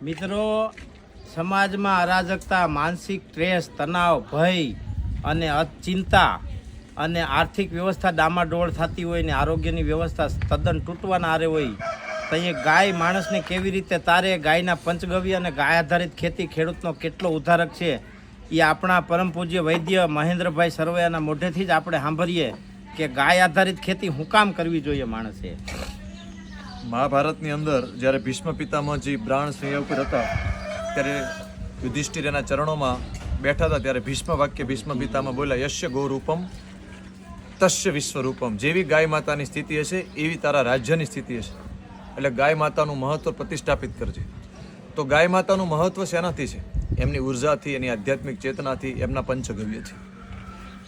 મિત્રો, સમાજમાં અરાજકતા, માનસિક સ્ટ્રેસ, તણાવ, ભય અને ચિંતા અને આર્થિક વ્યવસ્થા ડામાડોળ થતી હોય ને આરોગ્યની વ્યવસ્થા તદ્દન તૂટવાના આરે હોય તો એ ગાય માણસને કેવી રીતે તારે, ગાયના પંચગવ્ય અને ગાય આધારિત ખેતી ખેડૂતનો કેટલો ઉદ્ધારક છે એ આપણા પરમ પૂજ્ય વૈદ્ય મહેન્દ્રભાઈ સરવૈયાના મોઢેથી જ આપણે સાંભળીએ કે ગાય આધારિત ખેતી હું કામ કરવી જોઈએ માણસે. મહાભારતની અંદર જ્યારે ભીષ્મ પિતામહજી બ્રાણ સિંહ ઉપર હતા ત્યારે યુધિષ્ઠિર એના ચરણોમાં બેઠા હતા ત્યારે ભીષ્મ વાક્ય ભીષ્મ પિતામહ બોલ્યા, યશ્ય ગૌરૂપમ તસ્ય વિશ્વરૂપમ. જેવી ગાય માતાની સ્થિતિ હશે એવી તારા રાજ્યની સ્થિતિ હશે. એટલે ગાય માતાનું મહત્વ પ્રતિષ્ઠાપિત કરજે. તો ગાય માતાનું મહત્વ શેનાથી છે? એમની ઉર્જાથી, એની આધ્યાત્મિક ચેતનાથી, એમના પંચગવ્યથી.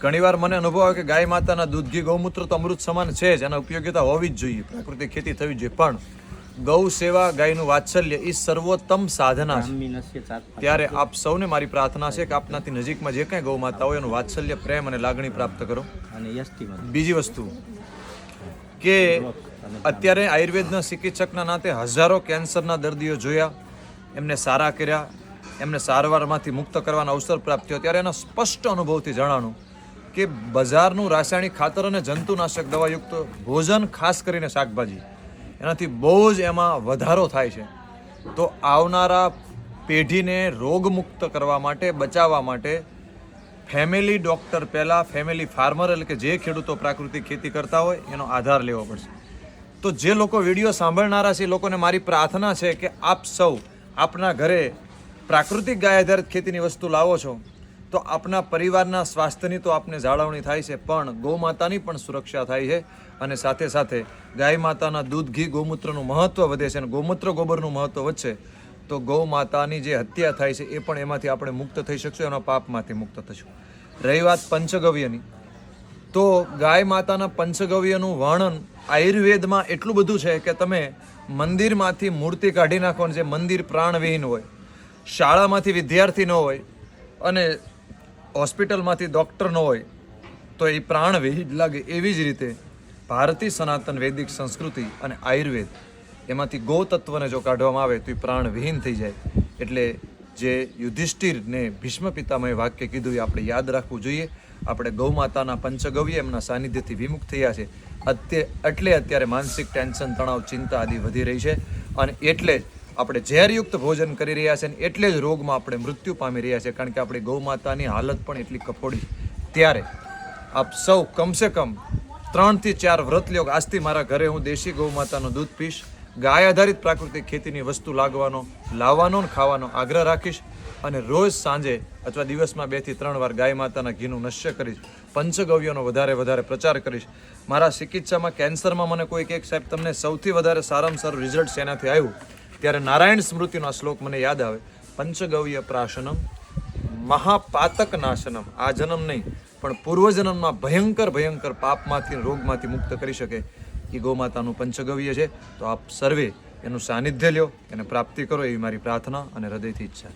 ઘણીવાર મને અનુભવ આવે કે ગાય માતાના દૂધ, ઘી, ગૌમૂત્ર તો અમૃત સમાન છે જ, એના ઉપયોગિતા હોવી જ જોઈએ, પ્રાકૃતિક ખેતી થવી જોઈએ, પણ ગૌ સેવા, ગાયનું વાત્સલ્ય એ સર્વોત્તમ સાધના છે. ત્યારે આપ સૌને મારી પ્રાર્થના છે કે આપનાથી નજીકમાં જે કાંઈ ગૌ માતા હોય એનું વાત્સલ્ય, પ્રેમ અને લાગણી પ્રાપ્ત કરો. બીજી વસ્તુ કે અત્યારે આયુર્વેદના ચિકિત્સકના નાતે હજારો કેન્સરના દર્દીઓ જોયા, એમને સારા કર્યા, એમને સારવારમાંથી મુક્ત કરવાનો અવસર પ્રાપ્ત થયો. ત્યારે એના સ્પષ્ટ અનુભવથી જણાણું કે બજારનું રાસાયણિક ખાતર અને જંતુનાશક દવાયુક્ત ભોજન, ખાસ કરીને શાકભાજી, એનાથી બહુ જ એમાં વધારો થાય છે. તો આવનારા પેઢીને રોગમુક્ત કરવા માટે, બચાવવા માટે ફેમિલી ડૉક્ટર પહેલાં, ફેમિલી ફાર્મર એટલે કે જે ખેડૂતો પ્રાકૃતિક ખેતી કરતા હોય એનો આધાર લેવો પડશે. તો જે લોકો વિડીયો સાંભળનારા છે એ લોકોને મારી પ્રાર્થના છે કે આપ સૌ આપના ઘરે પ્રાકૃતિક ગાય આધારિત ખેતીની વસ્તુ લાવો છો તો આપના પરિવારના સ્વાસ્થ્યની તો આપને જાળવણી થાય છે, પણ ગૌ માતાની પણ સુરક્ષા થાય છે. અને સાથે સાથે ગાય માતાના દૂધ, ઘી, ગૌમૂત્રનું મહત્ત્વ વધે છે અને ગૌમૂત્ર ગોબરનું મહત્ત્વ વધશે તો ગૌ માતાની જે હત્યા થાય છે એ પણ એમાંથી આપણે મુક્ત થઈ શકશું, એના પાપમાંથી મુક્ત થશું. રહી વાત પંચગવ્યની, તો ગાય માતાના પંચગવ્યનું વર્ણન આયુર્વેદમાં એટલું બધું છે કે તમે મંદિરમાંથી મૂર્તિ કાઢી નાખો, જે મંદિર પ્રાણવિહીન હોય, શાળામાંથી વિદ્યાર્થી ન હોય અને હોસ્પિટલમાંથી ડૉક્ટર ન હોય તો એ પ્રાણવિહીન લાગે. એવી જ રીતે ભારતીય સનાતન વૈદિક સંસ્કૃતિ અને આયુર્વેદ એમાંથી ગૌ તત્વને જો કાઢવામાં આવે તો એ પ્રાણવિહીન થઈ જાય. એટલે જે યુધિષ્ઠિરને ભીષ્મ પિતામહે વાક્ય કીધું એ આપણે યાદ રાખવું જોઈએ. આપણે ગૌ માતાના પંચગવ્ય એમના સાનિધ્યથી વિમુખ થયા છે. એટલે અત્યારે માનસિક ટેન્શન, તણાવ, ચિંતા આદિ વધી રહી છે અને એટલે જ આપણે ઝેરયુક્ત ભોજન કરી રહ્યા છે અને એટલે જ રોગમાં આપણે મૃત્યુ પામી રહ્યા છે, કારણ કે આપણી ગૌ માતાની હાલત પણ એટલી કફોડી. ત્યારે આપ સૌ કમસે કમ 3 થી 4 વ્રત લ્યો. આજથી મારા ઘરે હું દેશી ગૌ માતાનું દૂધ પીશ, ગાય આધારિત પ્રાકૃતિક ખેતીની વસ્તુ લાવવાનો ને ખાવાનો આગ્રહ રાખીશ અને રોજ સાંજે અથવા દિવસમાં 2 થી 3 વાર ગાય માતાના ઘીનું નશ્ય કરીશ, પંચગવ્યનો વધારે પ્રચાર કરીશ. મારા ચિકિત્સામાં, કેન્સરમાં મને કોઈ કહે સાહેબ તમને સૌથી વધારે સારામાં સારું રિઝલ્ટ શેનાથી આવ્યું, ત્યારે નારાયણ સ્મૃતિનો આ શ્લોક મને યાદ આવે, પંચગવ્ય પ્રાશનમ મહાપાતક નાશનમ. આ જન્મ નહીં પણ પૂર્વજન્મમાં ભયંકર પાપમાંથી, રોગમાંથી મુક્ત કરી શકે એ ગૌમાતાનું પંચગવ્ય છે. તો આપ સર્વે એનું સાનિધ્ય લ્યો, એને પ્રાપ્તિ કરો એવી મારી પ્રાર્થના અને હૃદયથી ઈચ્છા.